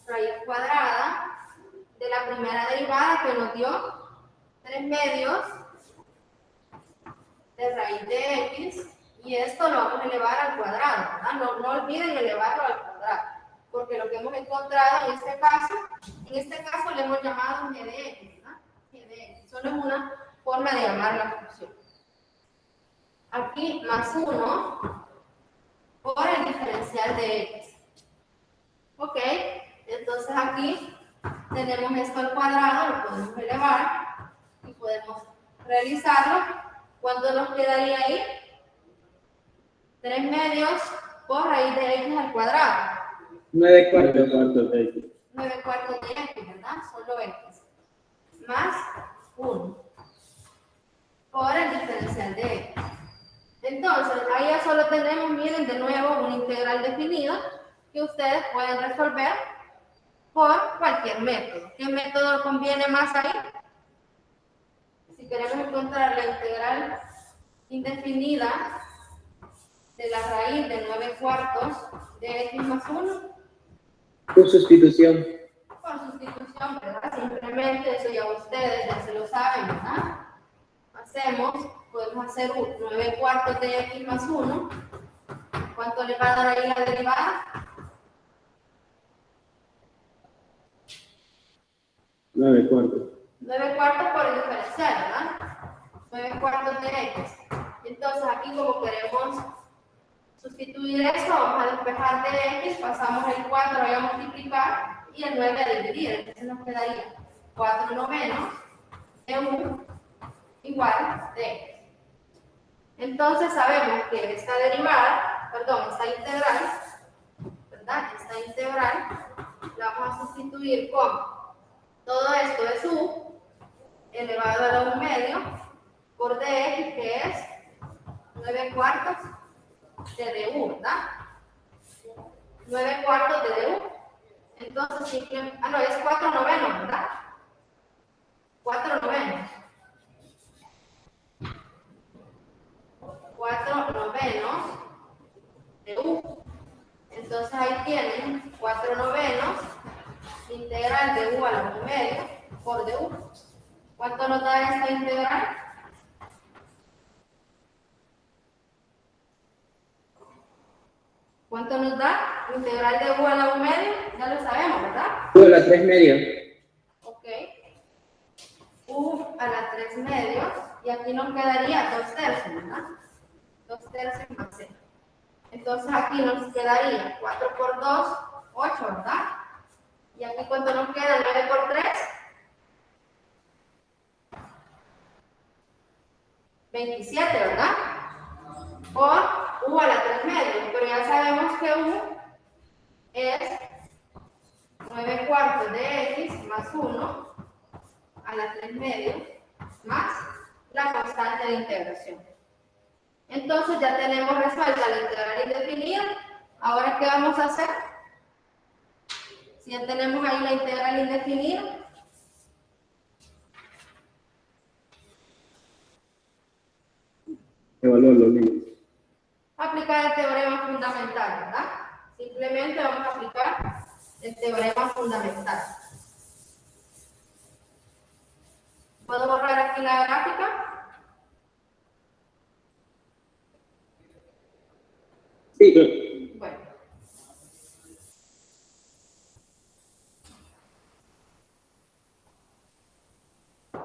raíz cuadrada de la primera derivada que nos dio 3 medios de raíz de x, y esto lo vamos a elevar al cuadrado, ¿verdad? No olviden elevarlo al cuadrado, porque lo que hemos encontrado en este caso le hemos llamado g de x, ¿verdad? G de x, solo es una forma de llamar la función. Aquí más 1 por el diferencial de x. Ok, entonces aquí tenemos esto al cuadrado, lo podemos elevar y podemos realizarlo. ¿Cuánto nos quedaría ahí? 3 medios por raíz de x al cuadrado.
9 cuartos.
9 cuartos de x.
9 cuartos de x, ¿verdad? Solo x. Más 1 por el diferencial de x. Entonces, ahí ya solo tenemos, miren, de nuevo, una integral definida que ustedes pueden resolver por cualquier método. ¿Qué método conviene más ahí? Si queremos encontrar la integral indefinida de la raíz de 9 cuartos de x más 1,
Por sustitución.
por sustitución, ¿verdad? Simplemente, eso ya ustedes ya se lo saben, ¿verdad? Podemos hacer 9 cuartos de x más 1. ¿Cuánto le va a dar ahí la derivada?
9 cuartos.
9 cuartos por el diferencial, ¿verdad? 9 cuartos de x. Entonces aquí, como queremos sustituir esto, vamos a despejar de x, pasamos el 4 a multiplicar y el 9 a dividir. Entonces nos quedaría 4 novenos de u igual de x. Entonces sabemos que esta integral, ¿verdad? Esta integral la vamos a sustituir con todo esto es u elevado a la 1 medio por dx, que es 9 cuartos de du, ¿verdad? 9 cuartos de du. Entonces, simplemente, no, es 4 novenos, ¿verdad? 4 novenos. 4 novenos de u. Entonces ahí tienen 4 novenos integral de u a la 1 medio por du. ¿Cuánto nos da esta integral? ¿Cuánto nos da? Integral de u a la 1 medio, ya lo sabemos, ¿verdad?
U a la 3 medios.
Ok. U a la 3 medios, y aquí nos quedaría 2 tercios, ¿verdad? 2 tercios más c. Entonces aquí nos quedaría 4 por 2, 8, ¿verdad? Y aquí ¿cuánto nos queda? 9 por 3. 27, ¿verdad? Por u a la 3 medios, pero ya sabemos que u es 9 cuartos de x más 1 a la 3 medios más la constante de integración. Entonces ya tenemos resuelta la integral indefinida. Ahora, ¿qué vamos a hacer? Si ya tenemos ahí la integral indefinida,
Evaluar los límites.
aplicar el teorema fundamental, ¿verdad? Simplemente vamos a aplicar el teorema fundamental. ¿Puedo borrar aquí la gráfica?
Sí.
Bueno.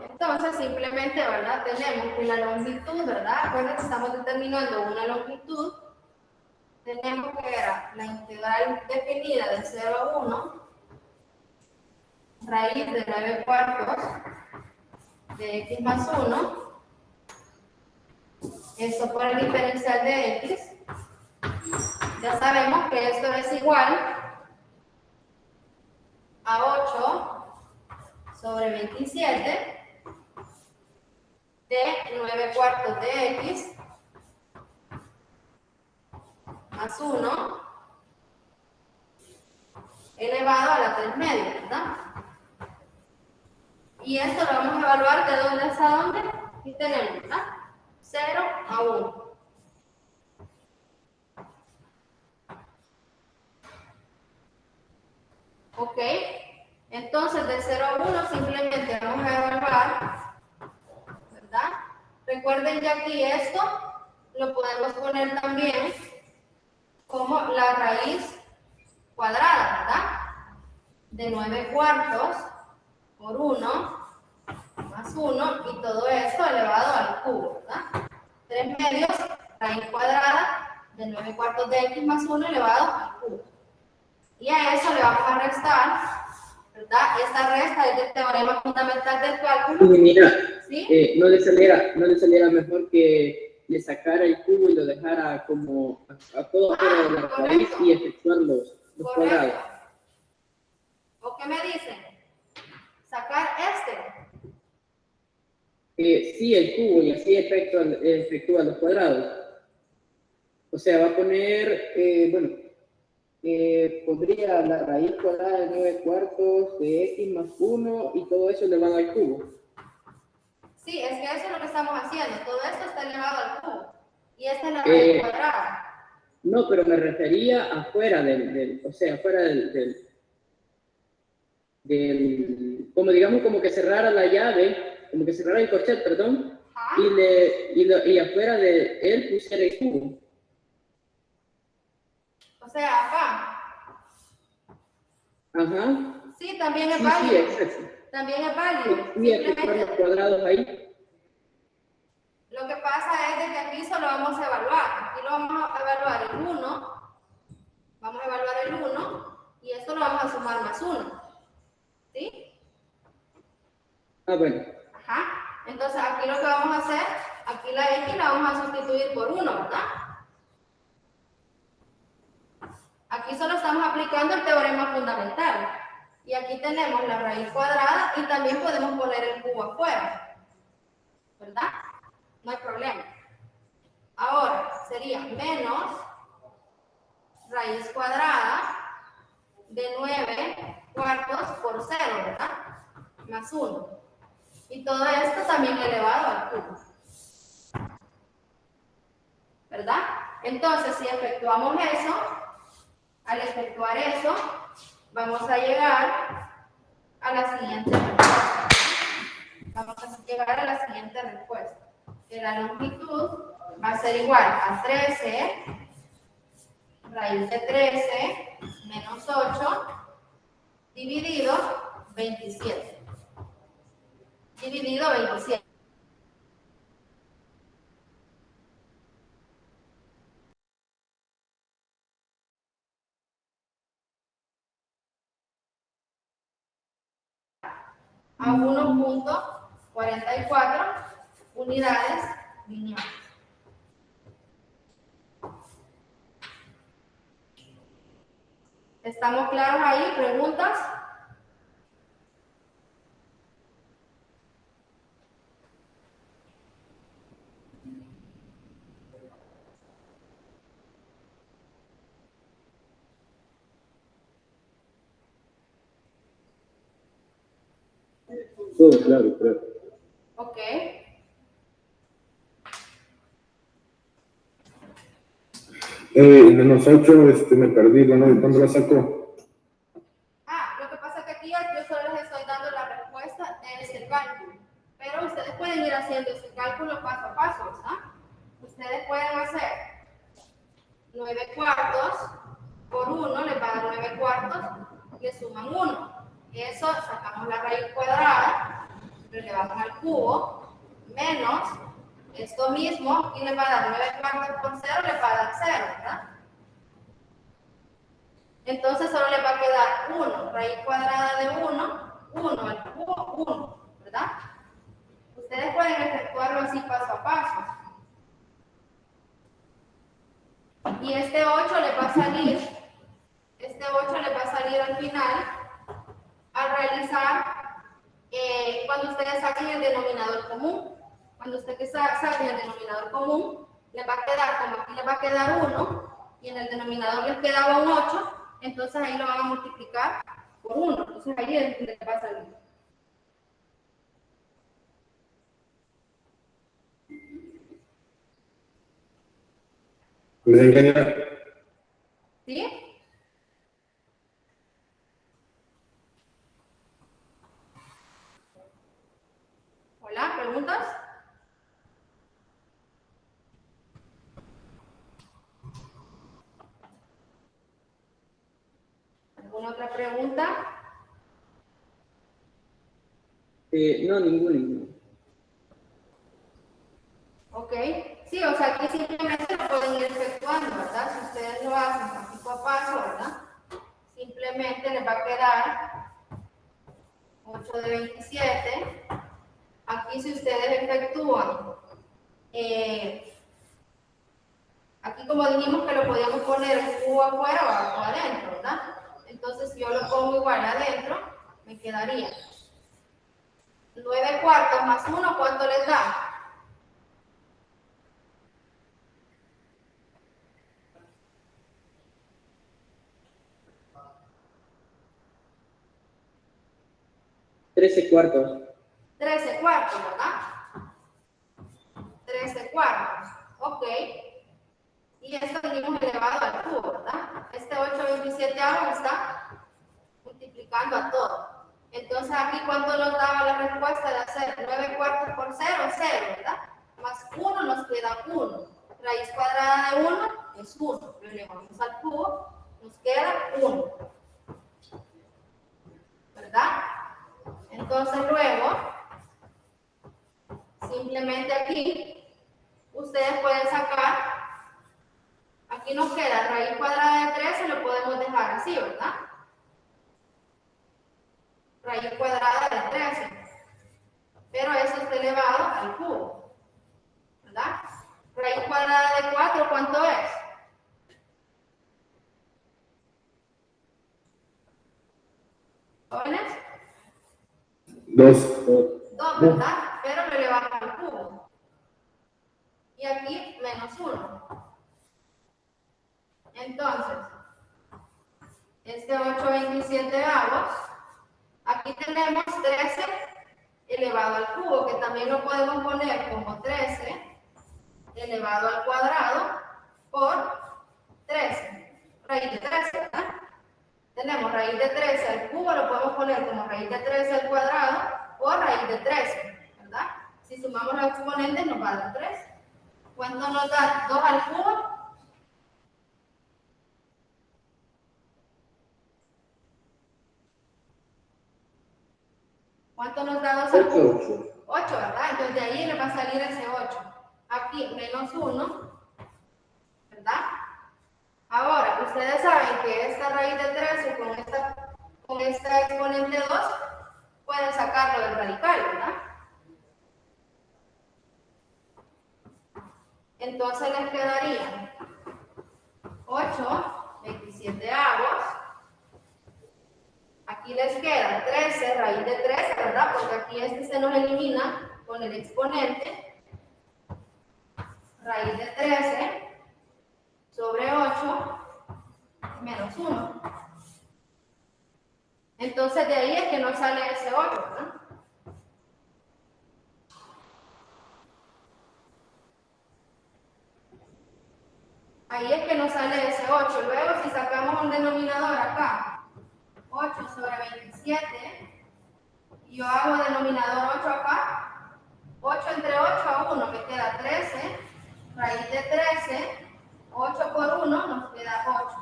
Entonces, simplemente, ¿verdad? Tenemos que la longitud, ¿verdad? Acuérdense, estamos determinando una longitud. Tenemos que era la integral definida de 0 a 1, raíz de 9 cuartos de x más 1, esto por el diferencial de x. Ya sabemos que esto es igual a 8 sobre 27 de 9 cuartos de x más 1 elevado a la 3 medios, ¿verdad? Y esto lo vamos a evaluar de dónde hasta dónde. Aquí tenemos, ¿verdad? 0 a 1. Ok, entonces de 0 a 1 simplemente vamos a evaluar, ¿verdad? Recuerden ya aquí esto lo podemos poner también como la raíz cuadrada, ¿verdad? De 9 cuartos por 1 más 1 y todo esto elevado al cubo, ¿verdad? 3 medios, raíz cuadrada de 9 cuartos de x más 1 elevado al cubo. Y a eso le vamos a restar, ¿verdad? Esta resta es del teorema fundamental del cálculo.
Y mira,
¿Sí?
¿no le saliera mejor que le sacara el cubo y lo dejara como a todo fuera de la raíz y efectuar los cuadrados?
¿O qué me dicen? Sacar este.
Sí, el cubo y así efectúa los cuadrados. O sea, va a poner, podría la raíz cuadrada de 9 cuartos de x más 1 y todo eso elevado al cubo.
Sí, es que eso es lo que estamos haciendo. Todo esto está elevado al cubo. Y esta es la raíz cuadrada.
No, pero me refería afuera afuera como digamos, como que cerrara la llave, como que cerrara el corchet, perdón, y afuera de él pusiera el cubo.
O sea, acá.
Ajá.
Sí, también es válido.
Sí, exacto.
También es válido.
Y efectuar los cuadrados ahí.
Lo que pasa es de que aquí solo vamos a evaluar. Aquí lo vamos a evaluar el 1. Vamos a evaluar el 1 y esto lo vamos a sumar más 1. ¿Sí?
Ah, bueno.
Ajá. Entonces aquí lo que vamos a hacer, aquí la x la vamos a sustituir por 1, ¿verdad? Aquí solo estamos aplicando el teorema fundamental. Y aquí tenemos la raíz cuadrada y también podemos poner el cubo afuera. ¿Verdad? No hay problema. Ahora sería menos raíz cuadrada de 9 cuartos por 0, ¿verdad? Más 1. Y todo esto también elevado al cubo. ¿Verdad? Entonces, si efectuamos eso, al efectuar eso, vamos a llegar a la siguiente respuesta. Vamos a llegar a la siguiente respuesta. Que la longitud va a ser igual a 13 raíz de 13 menos 8 dividido 27. Dividido 27. A 1.44 unidades lineales. ¿Estamos claros ahí? ¿Preguntas?
Todo claro, claro.
Ok.
Menos 8, me perdí, bueno, ¿de cuándo la sacó?
Lo que pasa es que aquí yo solo les estoy dando la respuesta de ese cálculo. Pero ustedes pueden ir haciendo ese cálculo paso a paso, ¿verdad? Ustedes pueden hacer 9 cuartos por 1, les va a dar 9 cuartos, le suman 1. Eso, sacamos la raíz cuadrada, lo elevamos al cubo, menos esto mismo, y le va a dar 9 cuartos por 0, le va a dar 0, ¿verdad? Entonces solo le va a quedar 1, raíz cuadrada de 1, 1 al cubo, 1, ¿verdad? Ustedes pueden efectuarlo así paso a paso. Y este 8 le va a salir al final al realizar cuando ustedes saquen el denominador común. Cuando ustedes saquen el denominador común, les va a quedar, como aquí les va a quedar 1 y en el denominador les quedaba un 8, entonces ahí lo van a multiplicar por 1. Entonces ahí les va a salir.
¿Me ingeniero?
¿Sí? Hola, ¿preguntas? ¿Alguna otra pregunta?
No, ninguno.
Ok. Sí, o sea, aquí simplemente lo pueden ir efectuando, ¿verdad? Si ustedes lo hacen paso a paso, ¿verdad? Simplemente les va a quedar 8 de 27. Aquí si ustedes efectúan, aquí como dijimos que lo podíamos poner el cubo afuera o adentro, ¿verdad? Entonces si yo lo pongo igual adentro, me quedaría 9 cuartos más 1, ¿cuánto les da?
13 cuartos.
13 cuartos, ¿verdad? 13 cuartos, ok. Y esto dijimos elevado al cubo, ¿verdad? Este 8/27 ahora está multiplicando a todo. Entonces aquí, ¿cuánto nos daba la respuesta de hacer 9 cuartos por 0? 0, ¿verdad? Más 1 nos queda 1. Raíz cuadrada de 1 es 1. Lo elevamos al cubo, nos queda 1. ¿Verdad? Entonces luego, simplemente aquí, ustedes pueden sacar, aquí nos queda raíz cuadrada de 13, lo podemos dejar así, ¿verdad? Raíz cuadrada de 13. Pero eso está elevado al cubo, ¿verdad? Raíz cuadrada de 4, ¿cuánto es? ¿Jóvenes?
2.
2, ¿verdad? Pero lo elevamos al cubo. Y aquí menos 1. Entonces, este 8/27 avos, aquí tenemos 13 elevado al cubo, que también lo podemos poner como 13 elevado al cuadrado por 13. Raíz de 13, ¿verdad? Tenemos raíz de 13 al cubo, lo podemos poner como raíz de 13 al cuadrado o raíz de 13, ¿verdad? Si sumamos los exponentes nos va a dar 3. ¿Cuánto nos da 2 al cubo? ¿Cuánto nos da 2 al cubo? 8, ¿verdad? Entonces de ahí le va a salir ese 8. Aquí menos 1, ¿verdad? Ahora, ustedes saben que esta raíz de 13 con esta exponente 2 pueden sacarlo del radical, ¿verdad? Entonces les quedaría 8/27 avos. Aquí les queda 13 raíz de 13, ¿verdad? Porque aquí este se nos elimina con el exponente. Raíz de 13 sobre 8 menos 1. Entonces de ahí es que nos sale ese 8, ¿verdad? Ahí es que nos sale ese 8. Luego si sacamos un denominador acá, 8 sobre 27, y yo hago denominador 8 acá, 8 entre 8 a 1 me queda 13, raíz de 13, 8 por 1 nos queda 8.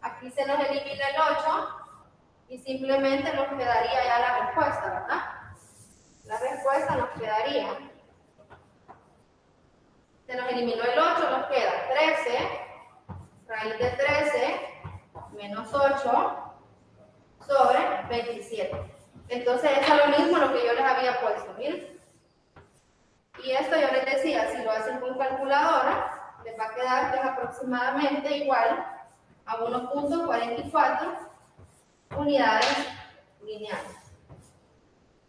Aquí se nos elimina el 8 y simplemente nos quedaría ya la respuesta, ¿verdad? La respuesta nos quedaría, se nos eliminó el 8, nos queda 13, raíz de 13, menos 8, sobre 27. Entonces, eso es lo mismo lo que yo les había puesto, miren. Y esto yo les decía, si lo hacen con calculadora, les va a quedar que es aproximadamente igual a 1.44 unidades lineales.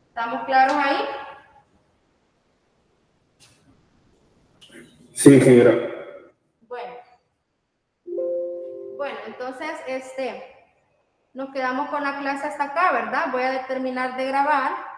¿Estamos claros ahí?
Sí, ingeniero.
Bueno, entonces, nos quedamos con la clase hasta acá, ¿verdad? Voy a terminar de grabar.